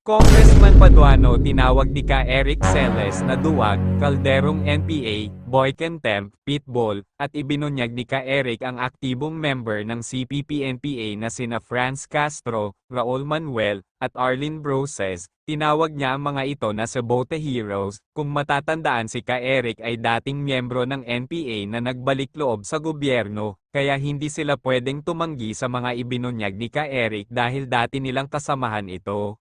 Congressman Paduano tinawag ni ka Eric Celes na duwag, kalderong NPA, boy-contempt, pitbull, at ibinunyag ni ka Eric ang aktibong member ng CPP-NPA na sina Franz Castro, Raul Manuel, at Arlene Broses. Tinawag niya ang mga ito na Sabote Heroes. Kung matatandaan, si ka Eric ay dating miyembro ng NPA na nagbalik loob sa gobyerno, kaya hindi sila pwedeng tumanggi sa mga ibinunyag ni ka Eric dahil dati nilang kasamahan ito.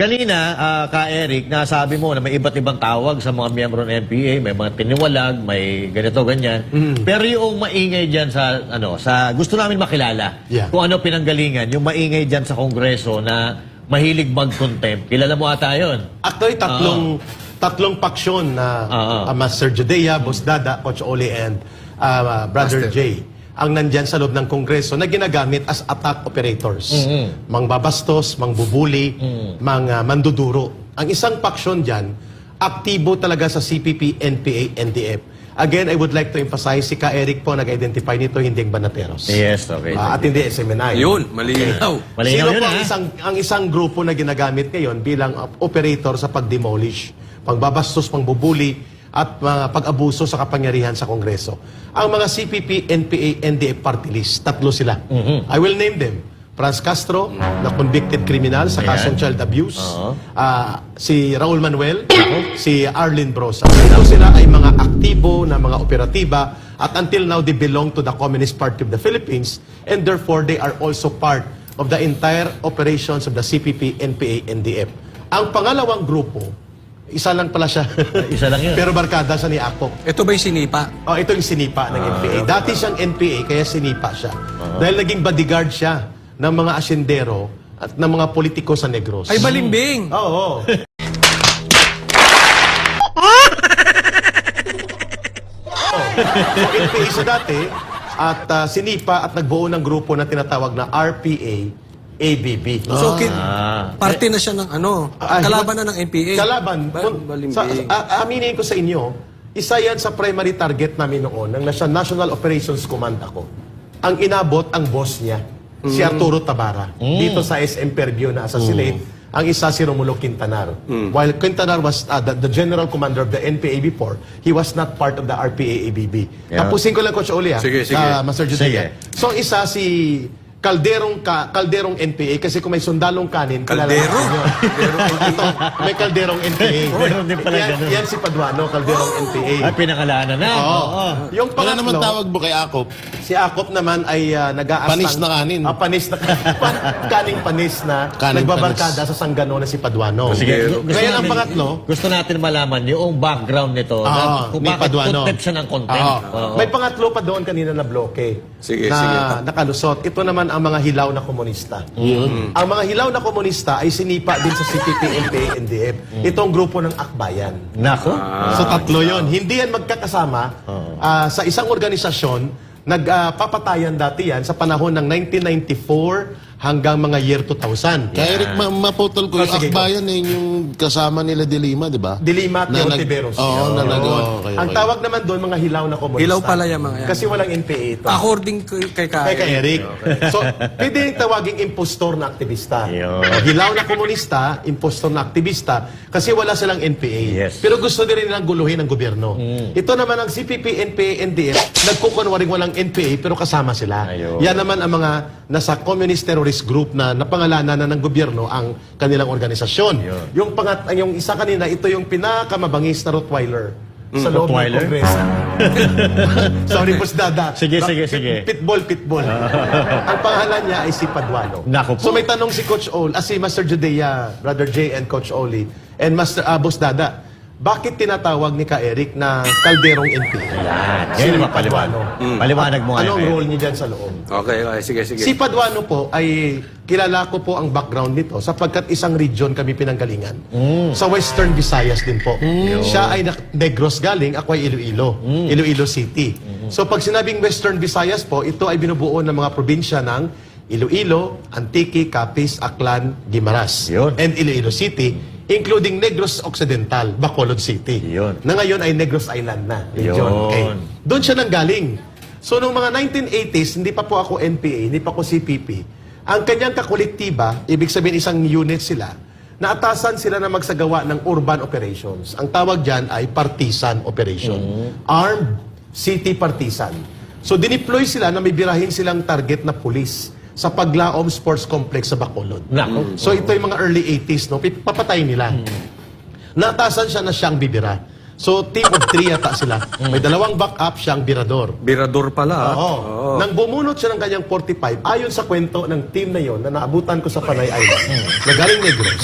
Kanina, ka Eric, nasabi mo na may iba't ibang tawag sa mga miyembro ng NPA, may mga tiniwalag, may ganito, ganyan. Pero yung maingay dyan sa gusto namin makilala, kung ano pinanggalingan, yung maingay dyan sa Kongreso na mahilig mag-contempt. Kilala mo ata yun? Actually, tatlong paksyon na Master Judea, Boss Dada, Coach Oli, and Brother Jay ang nandyan sa loob ng Kongreso na ginagamit as attack operators. Mangbabastos, mangbubuli, manduduro. Ang isang paksyon dyan, aktibo talaga sa CPP, NPA, NDF. Again, I would like to emphasize, si Ka Eric po nag-identify nito, hindi ang Banateros. Yes, okay. At hindi SMNI. Yun, malinaw. Malinaw Sino yun, po ha? ang isang grupo na ginagamit ngayon bilang operator sa pag-demolish, pagbabastos, pangbubuli, at mga pag-abuso sa kapangyarihan sa Kongreso. Ang mga CPP, NPA, NDF party list, tatlo sila. I will name them. Franz Castro, na convicted criminal sa kasong child abuse. Si Raul Manuel, si Arlene Broses. Ito sila ay mga aktibo na mga operatiba at until now they belong to the Communist Party of the Philippines and therefore they are also part of the entire operations of the CPP, NPA, NDF. Ang pangalawang grupo, isa lang pala siya. Isa lang yun. Pero barkada siya ni Akop. Ito ba yung sinipa? Oh, ito yung sinipa ng NPA. Dati siyang NPA, kaya sinipa siya. Dahil naging bodyguard siya ng mga asyendero at ng mga politiko sa Negros. Ay, balimbing! Oo. So, NPA siya dati at sinipa at nagbuo ng grupo na tinatawag na RPA, ABB. So, parte na siya ng kalaban na ng NPA. Kalaban. Balimbing. Aminin ko sa inyo, isa yan sa primary target namin noon, ng National Operations Command ako. Ang inabot ang boss niya, si Arturo Tabara, dito sa SM Fairview na assassinate. Ang isa si Romulo Quintanar. While Quintanar was the general commander of the NPA before, he was not part of the RPA-ABB. Tapusin ko lang, Coach Oli, Sige. Master Judea. So, isa si kalderong NPA kasi kung may sundalong kanin, Kaldero? Ito, may kalderong NPA. Meron din pala ganun. Yan si Paduano, kalderong NPA. Ay, pinakalanan na. Oo. Yung Wala naman pangatlo, tawag mo kay Akop. si Akop naman ay nag-aastang... Panis na kanin. Panis na kaning panis na Kaning nagbabarkada sa Sanggano na si Paduano. Sige. Ngayon ang pangatlo, Gusto natin malaman yung background nito. Kung ni bakit Paduano. contempt siya ng contempt. Oo. may pangatlo pa doon kanina na bloke. Sige. Nakalusot. Ito naman ang mga hilaw na komunista. Ang mga hilaw na komunista ay sinipa din sa CPP, NPA, NDF. Itong grupo ng Akbayan. Nako. So tatlo yon. Hindi yan magkakasama sa isang organisasyon. Nagpapatayan dati yan sa panahon ng 1994 hanggang mga year 2000. Kaya Eric, maputol ko yung Sige, Akbayan yung kasama nila Dilima, di ba? Dilima at Na Teotiveros. Oo, na Ang tawag naman doon, mga hilaw na komunista. Hilaw pala yung mga yan. Kasi walang NPA ito. According kay Kay Eric. So, pwede yung tawaging impostor na aktivista. Yun. Hilaw na komunista, impostor na aktivista, kasi wala silang NPA. Yes. Pero gusto din nilang guluhin ang gobyerno. Ito naman ang CPP, NPA, NDF, nagkukunwaring walang NPA, pero kasama sila. Ayun. Yan naman ang mga nasa communist terrorist group na napangalanan na ng gobyerno ang kanilang organisasyon. Yung isa kanina, ito yung pinakamabangis na Rottweiler sa loob ng Rottweiler? Kongreso. Sorry, Boss Dada. Sige. Pitbull. Ang pangalan niya ay si Paduano. Naku po. So may tanong si Coach Ol, si Master Judea, Brother Jay and Coach Oli, and Master Boss Dada, bakit tinatawag ni Ka Eric na kalderong NPA? Yan. Si Yan naman Paduano. Paliwanag mo nga. Anong Eric. role niya dyan sa loob? Okay, sige. Si Paduano po ay kilala ko po ang background nito sapagkat isang region kami pinanggalingan. Sa Western Visayas din po. Siya ay Negros galing, ako ay Iloilo. Iloilo City. So pag sinabing Western Visayas po, ito ay binubuo ng mga probinsya ng Iloilo, Antique, Capiz, Aklan, Guimaras. Yun. And Iloilo City, including Negros Occidental, Bacolod City. Yun. Na ngayon ay Negros Island na. Region. Yun. Okay. Doon siya nanggaling. So, noong mga 1980s, hindi pa po ako NPA, hindi pa ako CPP. Ang kanyang kakolektiba, ibig sabihin isang unit sila, naatasan sila na magsagawa ng urban operations. Ang tawag dyan ay partisan operation. Armed city partisan. So dineploy sila na may birahin silang target na pulis sa Paglaom Sports Complex sa Bacolod. Nako. So ito yung mga early 80s, no? Papatay nila. Naatasan siya na siyang bibira. So team of 3 yata sila. May dalawang backup, siyang birador. Birador pala. Oo. Nang bumunot siya ng kanyang 45, ayon sa kwento ng team na yon na naabutan ko sa Panay Island, na galing Negros,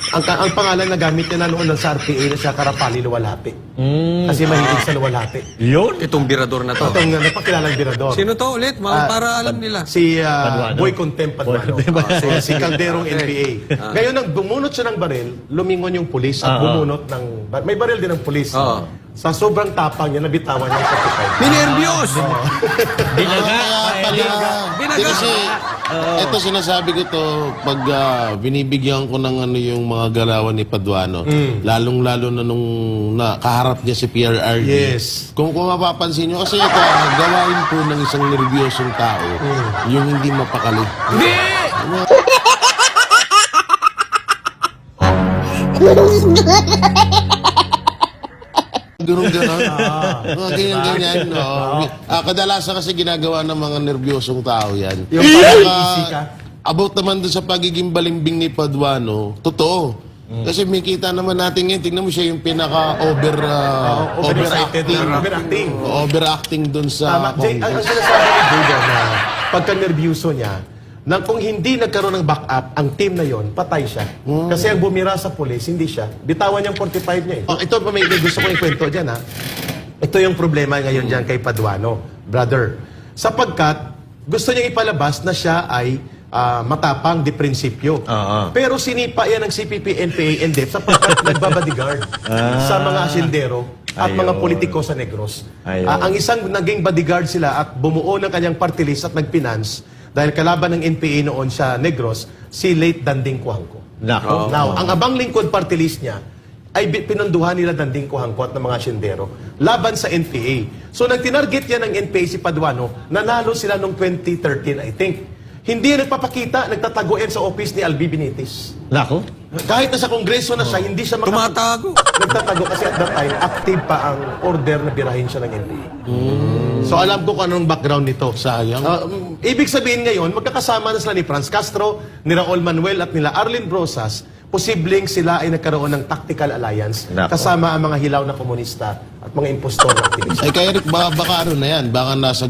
ang pangalan na gamit niya na noon ng sa RPA na siya Karapali Luwalhati. Kasi mahilig sa luwalhati. Yun? Itong birador na to. Itong napakilalang birador. Sino to ulit? Para alam nila. Si Paduano. Boy Contempt Paduano. Si Calderong NPA. Ngayon, nang bumunot siya ng baril, lumingon yung pulis at bumunot ng... May baril din ng pulis. Sa sobrang tapang niya, nabitawan niya sa 45. Ninervyos! Binaga. Binaga. Kasi, ito sinasabi ko to, pag binibigyan ko ng ano yung mga galawan ni Paduano, lalong-lalo na nung kaharap niya si PRRD. Yes. Kung mapapansin nyo, kasi ito, gawain po ng isang nervyosong tao, yung hindi mapakali. Hindi! Ganun-ganon. Mga ganyan-ganyan. No? Kadalasan kasi ginagawa ng mga nervyosong tao yan. Yung easy ka. About naman doon sa pagiging balimbing ni Paduano, totoo. Kasi may kita naman natin ngayon, tingnan mo siya yung Overexcited na overacting. overacting doon Tama. sa Jay, ang sinasabi ni Judah na pagka-nervyuso niya, na kung hindi nagkaroon ng backup, ang team na yon patay siya. Kasi ang bumira sa pulis, hindi siya. Bitawan niyang 45 niya eh. Ito pa may gusto kong ikwento dyan ha. Ito yung problema ngayon dyan kay Paduano, brother. Sapagkat gusto niya ipalabas na siya ay matapang di prinsipyo. Pero sinipa yan ng CPP, NPA, NDEP sapagkat nagbabodyguard sa mga asindero at mga politiko sa Negros. Ang isang naging bodyguard sila at bumuo ng kanyang party list at nagfinance dahil kalaban ng NPA noon sa Negros, si late Danding Cuangco. Nako. Now, ang abang lingkod party list niya ay pinunduhan nila Danding Cuangco at ng mga asyendero laban sa NPA. So, nang tinarget yan ng NPA si Paduano, nanalo sila noong 2013, I think. Hindi yan nagpapakita, nagtatago yan sa office ni Albi Benitez. Nako. Kahit na sa kongreso na siya, hindi siya Tumatago. Nagtatago kasi at that time, active pa ang order na birahin siya ng NPA. So alam ko kung anong background nito. Sayang. Ibig sabihin ngayon, magkakasama na sila ni Franz Castro, ni Raul Manuel at nila Arlene Brosas, posibleng sila ay nagkaroon ng tactical alliance Nako. kasama ang mga hilaw na komunista at mga impostor na aktivista. Ay, kaya Rick, baka ano na yan, baka nasa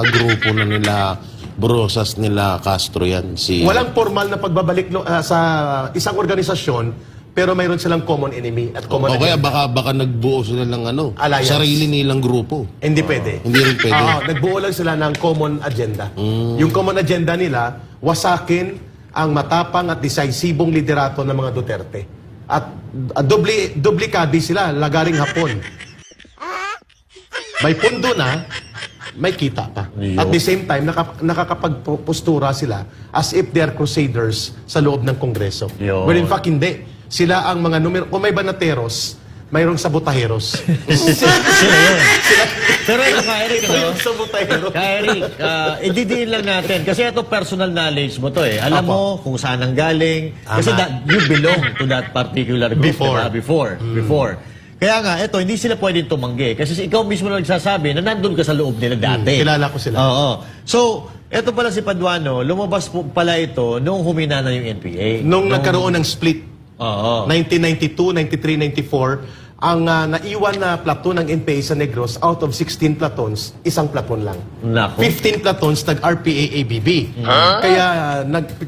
grupo na nila Brosas, nila Castro yan. Walang formal na pagbabalik sa isang organisasyon, pero mayroon silang common enemy at common O kaya agenda. baka nagbuo sila ng Alliance. sarili nilang grupo. Hindi pwede. Hindi rin pwede. Nagbuo lang sila ng common agenda. Yung common agenda nila, wasakin ang matapang at decisibong liderato ng mga Duterte. At doble kabi sila, lagaring hapon. May pundo na, may kita pa. At the same time, nakakapagpostura sila as if they are crusaders sa loob ng Kongreso. Yun. Well, in fact, hindi. Sila ang mga numero... Kung may banateros, mayroong sabotaheros. Sila yun. Pero ito ka, Eric, no? Sabotaheros. Ka Eric, ididiin lang natin. Kasi ito personal knowledge mo to eh. Alam mo kung saan ang galing. Kasi you belong to that particular group. Before. Diba? Before. Kaya nga, ito, hindi sila pwedeng tumanggi. Kasi ikaw mismo na nagsasabi na nandun ka sa loob nila dati. Kilala ko sila. Oo. So, ito pala si Paduano, lumabas po pala ito nung humina na yung NPA. Nung nagkaroon ng split, Oo. 1992, 93, 94, ang naiwan na platoon ng NPA sa Negros, out of 16 platoons, isang platoon lang. Nako. 15 platoons nag-RPA-ABB. Kaya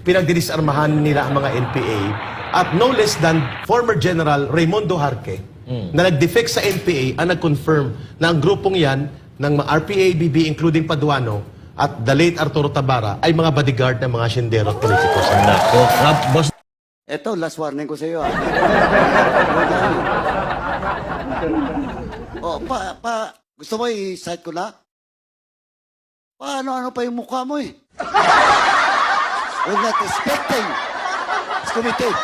pinagdinisarmahan nila ang mga NPA. At no less than former General Raimundo Jarque, na nag-defect sa NPA, ang nag-confirm na ang grupong yan ng mga RPA-ABB, including Paduano, at the late Arturo Tabara, ay mga bodyguard ng mga siyendero at politikos. Nako. Boss, Eto, last warning ko sa iyo. Gusto mo i-cite ko na? Paano-ano pa yung mukha mo eh? We're not expecting. It's committed.